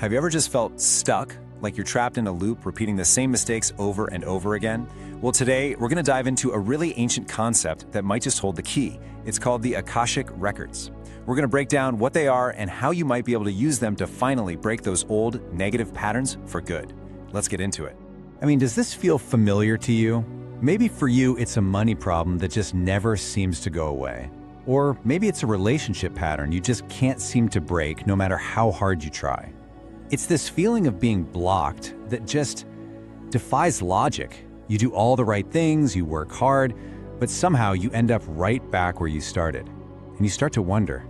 Have you ever just felt stuck, like you're trapped in a loop, repeating the same mistakes over and over again? Well, today we're going to dive into a really ancient concept that might just hold the key. It's called the Akashic Records. We're going to break down what they are and how you might be able to use them to finally break those old, negative patterns for good. Let's get into it. I mean, does this feel familiar to you? Maybe for you, it's a money problem that just never seems to go away. Or maybe it's a relationship pattern you just can't seem to break no matter how hard you try. It's this feeling of being blocked that just defies logic. You do all the right things, you work hard, but somehow you end up right back where you started. And you start to wonder,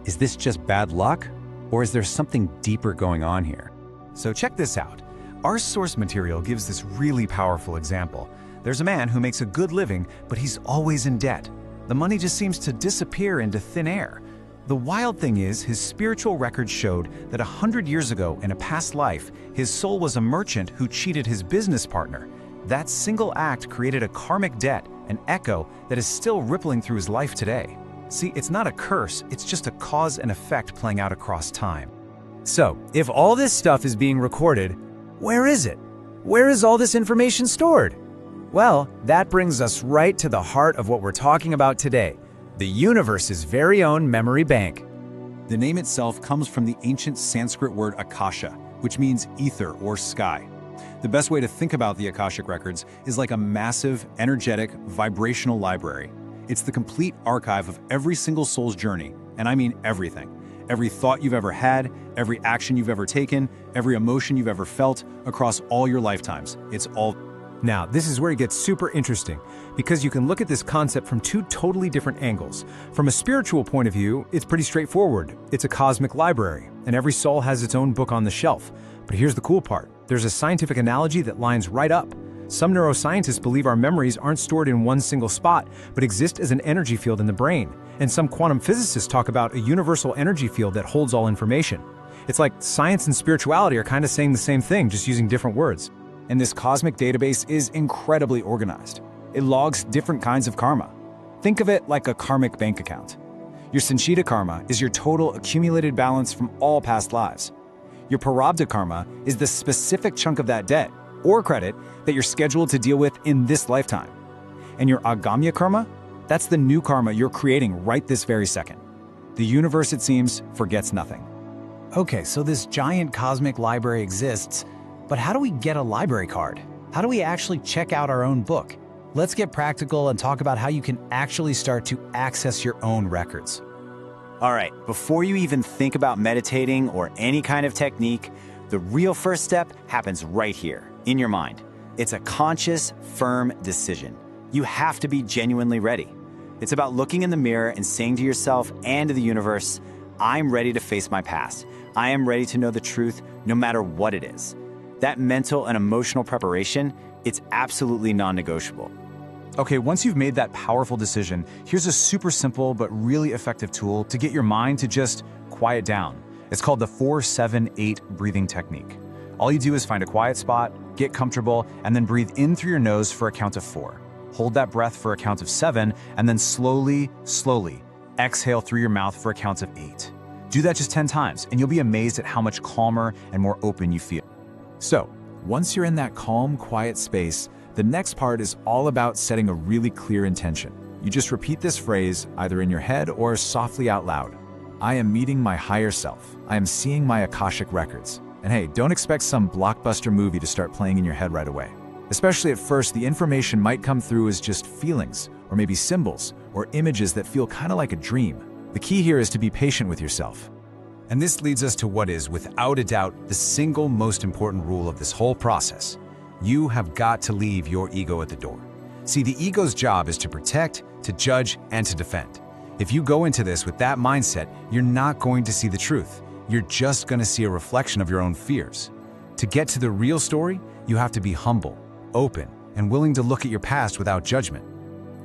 is this just bad luck? Or is there something deeper going on here? So check this out. Our source material gives this really powerful example. There's a man who makes a good living, but he's always in debt. The money just seems to disappear into thin air. The wild thing is, his spiritual records showed that 100 years ago in a past life, his soul was a merchant who cheated his business partner. That single act created a karmic debt, an echo that is still rippling through his life today. See, it's not a curse, it's just a cause and effect playing out across time. So, if all this stuff is being recorded, where is it? Where is all this information stored? Well, that brings us right to the heart of what we're talking about today, the universe's very own memory bank. The name itself comes from the ancient Sanskrit word Akasha, which means ether or sky. The best way to think about the Akashic Records is like a massive, energetic, vibrational library. It's the complete archive of every single soul's journey, and I mean everything. Every thought you've ever had, every action you've ever taken, every emotion you've ever felt across all your lifetimes. It's all. Now, this is where it gets super interesting, because you can look at this concept from two totally different angles. From a spiritual point of view, it's pretty straightforward. It's a cosmic library, and every soul has its own book on the shelf. But here's the cool part. There's a scientific analogy that lines right up. Some neuroscientists believe our memories aren't stored in one single spot, but exist as an energy field in the brain. And some quantum physicists talk about a universal energy field that holds all information. It's like science and spirituality are kind of saying the same thing, just using different words. And this cosmic database is incredibly organized. It logs different kinds of karma. Think of it like a karmic bank account. Your Sanchita karma is your total accumulated balance from all past lives. Your Prarabdha karma is the specific chunk of that debt or credit that you're scheduled to deal with in this lifetime. And your Agamya karma, that's the new karma you're creating right this very second. The universe, it seems, forgets nothing. Okay, so this giant cosmic library exists, but how do we get a library card? How do we actually check out our own book? Let's get practical and talk about how you can actually start to access your own records. All right, before you even think about meditating or any kind of technique, the real first step happens right here, in your mind. It's a conscious, firm decision. You have to be genuinely ready. It's about looking in the mirror and saying to yourself and to the universe, I'm ready to face my past. I am ready to know the truth no matter what it is. That mental and emotional preparation, it's absolutely non-negotiable. Okay, once you've made that powerful decision, here's a super simple but really effective tool to get your mind to just quiet down. It's called the 4-7-8 breathing technique. All you do is find a quiet spot, get comfortable, and then breathe in through your nose for a count of 4. Hold that breath for a count of 7, and then slowly exhale through your mouth for a count of 8. Do that just 10 times, and you'll be amazed at how much calmer and more open you feel. So, once you're in that calm, quiet space, the next part is all about setting a really clear intention. You just repeat this phrase either in your head or softly out loud. I am meeting my higher self. I am seeing my Akashic records. And hey, don't expect some blockbuster movie to start playing in your head right away. Especially at first, the information might come through as just feelings, or maybe symbols, or images that feel kind of like a dream. The key here is to be patient with yourself. And this leads us to what is, without a doubt, the single most important rule of this whole process. You have got to leave your ego at the door. See, the ego's job is to protect, to judge, and to defend. If you go into this with that mindset, you're not going to see the truth. You're just going to see a reflection of your own fears. To get to the real story, you have to be humble, open, and willing to look at your past without judgment.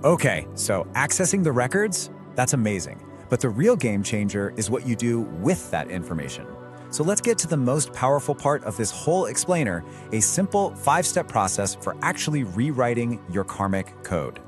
Okay, so accessing the records, that's amazing. But the real game changer is what you do with that information. So let's get to the most powerful part of this whole explainer, a simple 5-step process for actually rewriting your karmic code.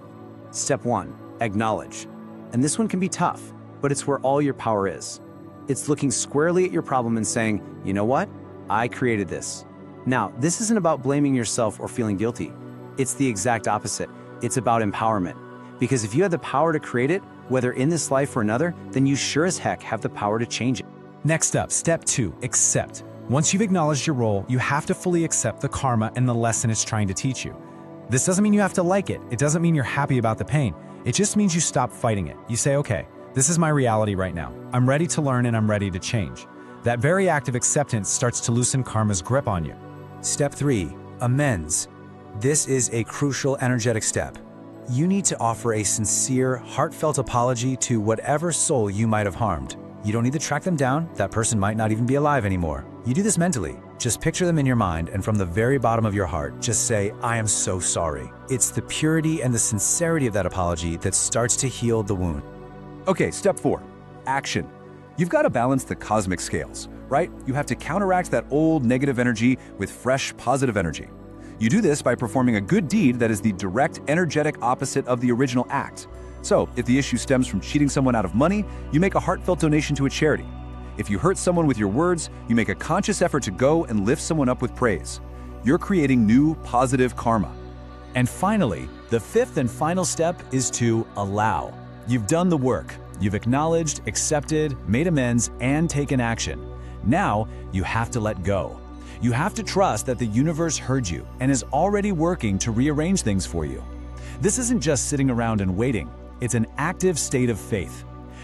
Step 1, acknowledge. And this one can be tough, but it's where all your power is. It's looking squarely at your problem and saying, you know what? I created this. Now, this isn't about blaming yourself or feeling guilty. It's the exact opposite. It's about empowerment. Because if you had the power to create it, whether in this life or another, then you sure as heck have the power to change it. Next up, step 2, accept. Once you've acknowledged your role, you have to fully accept the karma and the lesson it's trying to teach you. This doesn't mean you have to like it. It doesn't mean you're happy about the pain. It just means you stop fighting it. You say, okay, this is my reality right now. I'm ready to learn and I'm ready to change. That very act of acceptance starts to loosen karma's grip on you. Step 3, amends. This is a crucial energetic step. You need to offer a sincere, heartfelt apology to whatever soul you might have harmed. You don't need to track them down. That person might not even be alive anymore. You do this mentally. Just picture them in your mind, and from the very bottom of your heart, just say, I am so sorry. It's the purity and the sincerity of that apology that starts to heal the wound. Okay, step 4, action. You've got to balance the cosmic scales, right? You have to counteract that old negative energy with fresh positive energy. You do this by performing a good deed that is the direct energetic opposite of the original act. So, if the issue stems from cheating someone out of money, you make a heartfelt donation to a charity. If you hurt someone with your words, you make a conscious effort to go and lift someone up with praise. You're creating new, positive karma. And finally, the 5th and final step is to allow. You've done the work. You've acknowledged, accepted, made amends, and taken action. Now, you have to let go. You have to trust that the universe heard you and is already working to rearrange things for you. This isn't just sitting around and waiting. It's an active state of faith.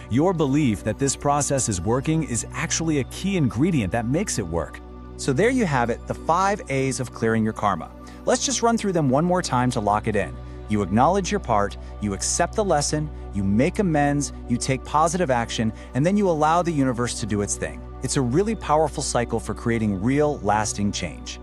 Your belief that this process is working is actually a key ingredient that makes it work. So there you have it, the 5 A's of clearing your karma. Let's just run through them one more time to lock it in. You acknowledge your part, you accept the lesson, you make amends, you take positive action, and then you allow the universe to do its thing. It's a really powerful cycle for creating real, lasting change.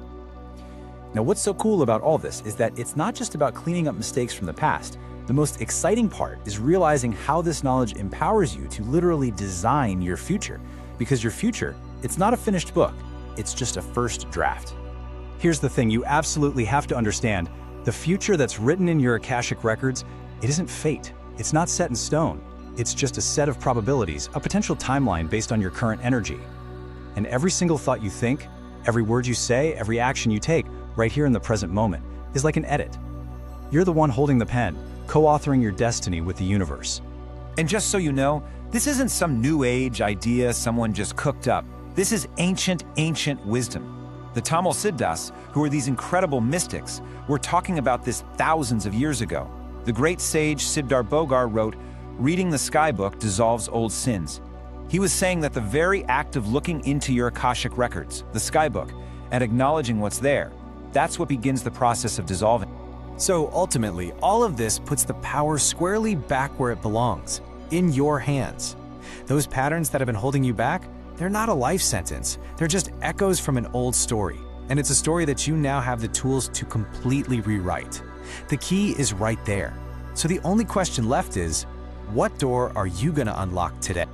Now, what's so cool about all this is that it's not just about cleaning up mistakes from the past. The most exciting part is realizing how this knowledge empowers you to literally design your future. Because your future, it's not a finished book, it's just a first draft. Here's the thing you absolutely have to understand. The future that's written in your Akashic Records, it isn't fate. It's not set in stone. It's just a set of probabilities, a potential timeline based on your current energy. And every single thought you think, every word you say, every action you take, right here in the present moment, is like an edit. You're the one holding the pen, co-authoring your destiny with the universe. And just so you know, this isn't some new age idea someone just cooked up. This is ancient wisdom. The Tamil Siddhas, who are these incredible mystics, were talking about this thousands of years ago. The great sage Siddhar wrote, "Reading the sky book dissolves old sins." He was saying that the very act of looking into your Akashic Records, the sky book, and acknowledging what's there, that's what begins the process of dissolving. So ultimately, all of this puts the power squarely back where it belongs, in your hands. Those patterns that have been holding you back, they're not a life sentence. They're just echoes from an old story. And it's a story that you now have the tools to completely rewrite. The key is right there. So the only question left is, what door are you going to unlock today?